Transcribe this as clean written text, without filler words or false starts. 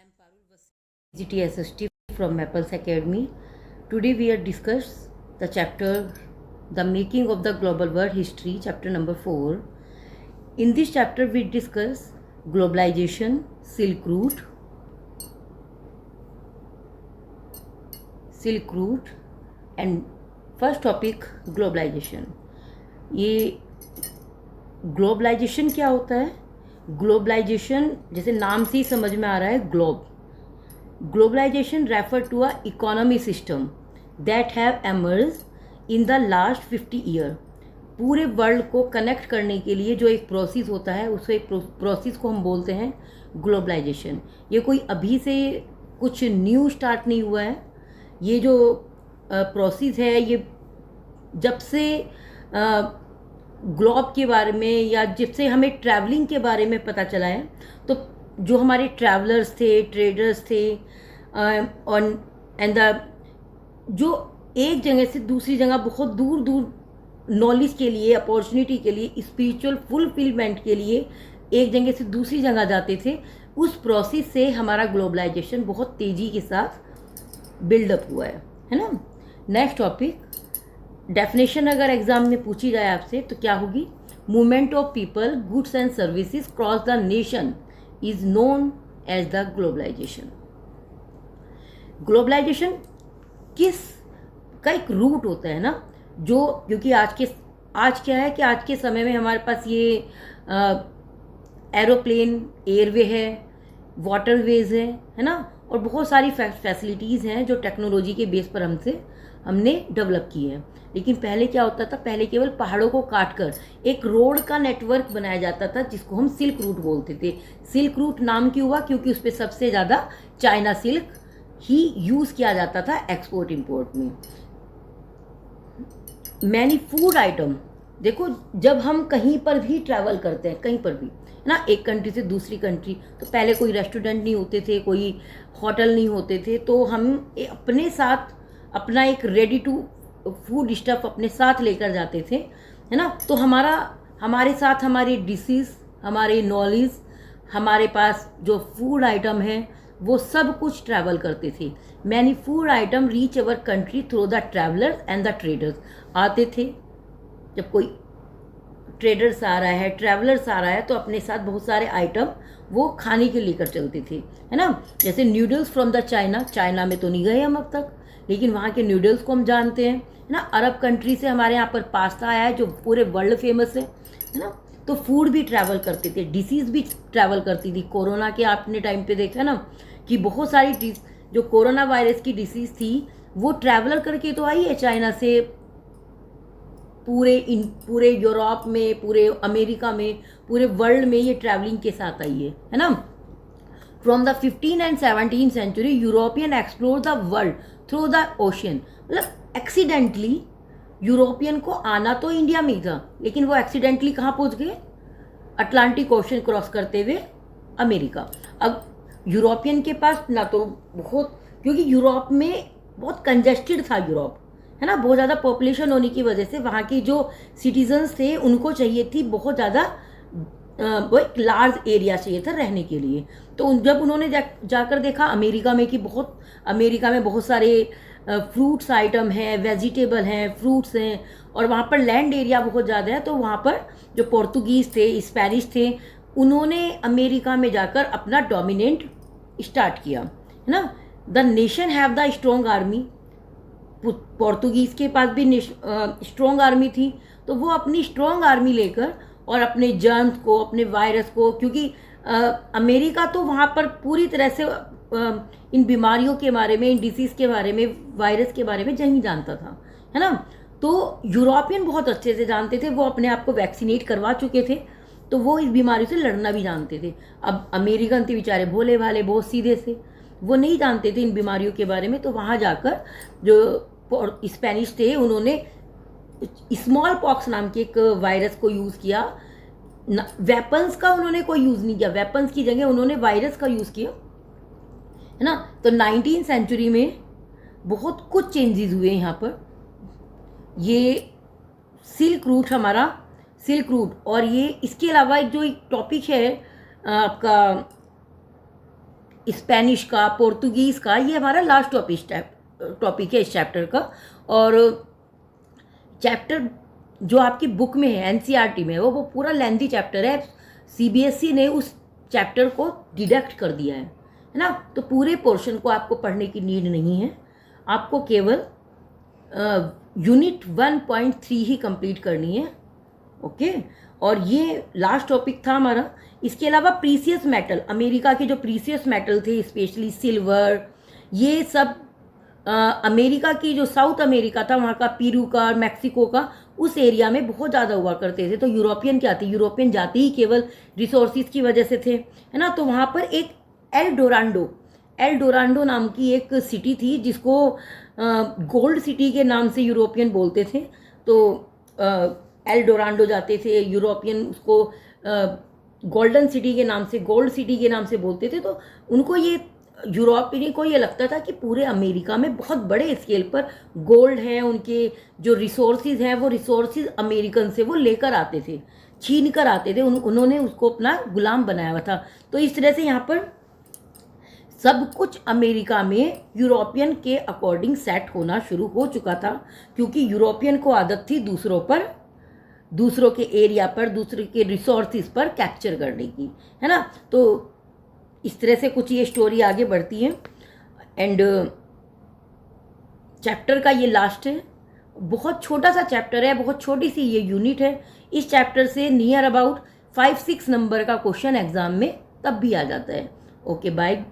am Parul Vasi, GTSST from Maples Academy. Today we are discuss the chapter The Making of the Global World History, chapter number 4. In this chapter we discuss globalization, Silk Route and first topic globalization. ये globalisation क्या होता है? Globalisation जैसे नाम से ही समझ में आ रहा है, globalisation refer to a economy system that have emerge in the last 50 year. पूरे वर्ल्ड को कनेक्ट करने के लिए जो एक प्रोसेस होता है, उस एक प्रोसेस को हम बोलते हैं ग्लोबलाइजेशन. ये कोई अभी से कुछ न्यू स्टार्ट नहीं हुआ है. ये जो प्रोसेस है, ये जब से ग्लोब के बारे में या जब से हमें ट्रैवलिंग के बारे में पता चला है, तो जो हमारे ट्रैवलर्स थे, ट्रेडर्स थे और एंड जो एक जगह से दूसरी जगह बहुत दूर दूर नॉलेज के लिए, अपॉर्चुनिटी के लिए, स्पिरिचुअल फुलफिलमेंट के लिए एक जगह से दूसरी जगह जाते थे, उस प्रोसेस से हमारा ग्लोबलाइजेशन बहुत तेज़ी के साथ बिल्डअप हुआ है ना. नेक्स्ट टॉपिक, डेफिनेशन अगर एग्जाम में पूछी जाए आपसे तो क्या होगी? Movement of people, goods and services cross the nation is known as the globalisation. Globalisation किस का एक रूट होता है ना, जो क्योंकि आज क्या है कि आज के समय में हमारे पास ये एरोप्लेन, एयरवे है, वाटरवेज है ना, और बहुत सारी फैसिलिटीज़ हैं जो टेक्नोलॉजी के बेस पर हमने डेवलप की है. लेकिन पहले क्या होता था? पहले केवल पहाड़ों को काटकर एक रोड का नेटवर्क बनाया जाता था, जिसको हम सिल्क रूट बोलते थे. सिल्क रूट नाम क्यों हुआ? क्योंकि उस पर सबसे ज़्यादा चाइना सिल्क ही यूज़ किया जाता था एक्सपोर्ट इंपोर्ट में. मैनी फूड आइटम, देखो जब हम कहीं पर भी ट्रैवल करते हैं, कहीं पर भी है ना, एक कंट्री से दूसरी कंट्री, तो पहले कोई रेस्टोरेंट नहीं होते थे, कोई होटल नहीं होते थे, तो हम अपने साथ अपना एक रेडी टू फूड स्टफ अपने साथ लेकर जाते थे, है ना. तो हमारे साथ हमारी डिशेस, हमारे नॉलेज, हमारे पास जो फूड आइटम है, वो सब कुछ ट्रैवल करते थे. Many food item reach our country through the travellers and the traders. आते थे, जब कोई ट्रेडर्स आ रहा है, ट्रैवलर्स आ रहा है, तो अपने साथ बहुत सारे आइटम वो खाने के लेकर चलते थे, है ना. जैसे न्यूडल्स फ्रॉम द चाइना में तो नहीं गए हम अब तक, लेकिन वहाँ के नूडल्स को हम जानते हैं, है ना. अरब कंट्री से हमारे यहाँ पर पास्ता आया है जो पूरे वर्ल्ड फेमस है ना. तो फूड भी ट्रैवल करते थे, डिसीज़ भी ट्रैवल करती थी. कोरोना के आपने टाइम पे देखा ना कि बहुत सारी जो कोरोना वायरस की डिसीज़ थी, वो ट्रैवलर करके तो आई है चाइना से. पूरे यूरोप में, पूरे अमेरिका में, पूरे वर्ल्ड में ये ट्रैवलिंग के साथ आई है ना. From the 15 and 17 century European explore the world through the ocean. मतलब एक्सीडेंटली यूरोपियन को आना तो इंडिया में ही था, लेकिन वो एक्सीडेंटली कहाँ पहुँच गए? अटलांटिक ओशन क्रॉस करते हुए अमेरिका. अब यूरोपियन के पास ना तो बहुत, क्योंकि यूरोप में बहुत कंजेस्टेड था यूरोप, है ना, बहुत ज़्यादा पॉपुलेशन होने की वजह से वहाँ के जो सिटीजन्स थे उनको चाहिए थी बहुत ज़्यादा, वो एक लार्ज एरिया चाहिए था रहने के लिए. तो जब उन्होंने जाकर देखा अमेरिका में कि अमेरिका में बहुत सारे फ्रूट्स आइटम हैं, वेजिटेबल हैं, फ्रूट्स हैं, और वहाँ पर लैंड एरिया बहुत ज़्यादा है, तो वहाँ पर जो पोर्तुगीज़ थे, स्पेनिश थे, उन्होंने अमेरिका में जाकर अपना डोमिनेट स्टार्ट किया, है ना. The nation have the strong army. Portuguese के पास भी स्ट्रॉन्ग आर्मी थी, तो वो अपनी स्ट्रॉन्ग आर्मी लेकर और अपने जर्म्स को, अपने वायरस को, क्योंकि अमेरिका तो वहाँ पर पूरी तरह से इन बीमारियों के बारे में, इन डिसीज़ के बारे में, वायरस के बारे में नहीं जानता था, है ना. तो यूरोपियन बहुत अच्छे से जानते थे, वो अपने आप को वैक्सीनेट करवा चुके थे, तो वो इस बीमारी से लड़ना भी जानते थे. अब अमेरिकन थे बेचारे भोले भाले, बहुत सीधे से, वो नहीं जानते थे इन बीमारियों के बारे में. तो वहाँ जाकर जो स्पेनिश थे, उन्होंने स्मॉल पॉक्स नाम के एक वायरस को यूज़ किया. वेपन्स का उन्होंने कोई यूज़ नहीं किया, वेपन्स की जगह उन्होंने वायरस का यूज़ किया, है ना. तो 19वीं सेंचुरी में बहुत कुछ चेंजेस हुए यहाँ पर. ये सिल्क रूट और ये इसके अलावा एक जो एक टॉपिक है आपका स्पेनिश का, पोर्तुगीज़ का, ये हमारा लास्ट टॉपिक है इस चैप्टर का। और चैप्टर जो आपकी बुक में है एनसीईआरटी में वो पूरा लेंथी चैप्टर है। सीबीएसई ने उस चैप्टर को डिडक्ट कर दिया है ना, तो पूरे पोर्शन को आपको पढ़ने की नीड नहीं है, आपको केवल यूनिट 1.3 ही कंप्लीट करनी है। ओके, और ये लास्ट टॉपिक था हमारा। इसके अलावा प्रीसियस मेटल, अमेरिका के जो प्रीसियस मेटल थे स्पेशली सिल्वर, ये सब अमेरिका की जो साउथ अमेरिका था वहाँ का, पेरू का, मैक्सिको का, उस एरिया में बहुत ज़्यादा हुआ करते थे। तो यूरोपियन क्या थे, यूरोपियन जाति ही केवल रिसोर्सिस की वजह से थे, है ना। तो वहाँ पर एक एल डोरांडो नाम की एक सिटी थी जिसको गोल्ड सिटी के नाम से यूरोपियन बोलते थे। तो एल डोरांडो जाते थे यूरोपियन, उसको गोल्डन सिटी के नाम से, गोल्ड सिटी के नाम से बोलते थे। तो उनको ये यूरोपियन को ये लगता था कि पूरे अमेरिका में बहुत बड़े स्केल पर गोल्ड है, उनके जो रिसोर्सेज हैं वो रिसोर्सेज अमेरिकन से वो लेकर आते थे, छीन कर आते थे। उन्होंने उसको अपना गुलाम बनाया हुआ था। तो इस तरह से यहाँ पर सब कुछ अमेरिका में यूरोपियन के अकॉर्डिंग सेट होना शुरू हो चुका था, क्योंकि यूरोपियन को आदत थी दूसरों के एरिया पर, दूसरे के रिसोर्सेज पर कैप्चर करने की, है ना। तो इस तरह से कुछ ये स्टोरी आगे बढ़ती है। एंड चैप्टर का ये लास्ट है, बहुत छोटा सा चैप्टर है, बहुत छोटी सी ये यूनिट है। इस चैप्टर से नियर अबाउट 5-6 नंबर का क्वेश्चन एग्जाम में तब भी आ जाता है। Okay, bye.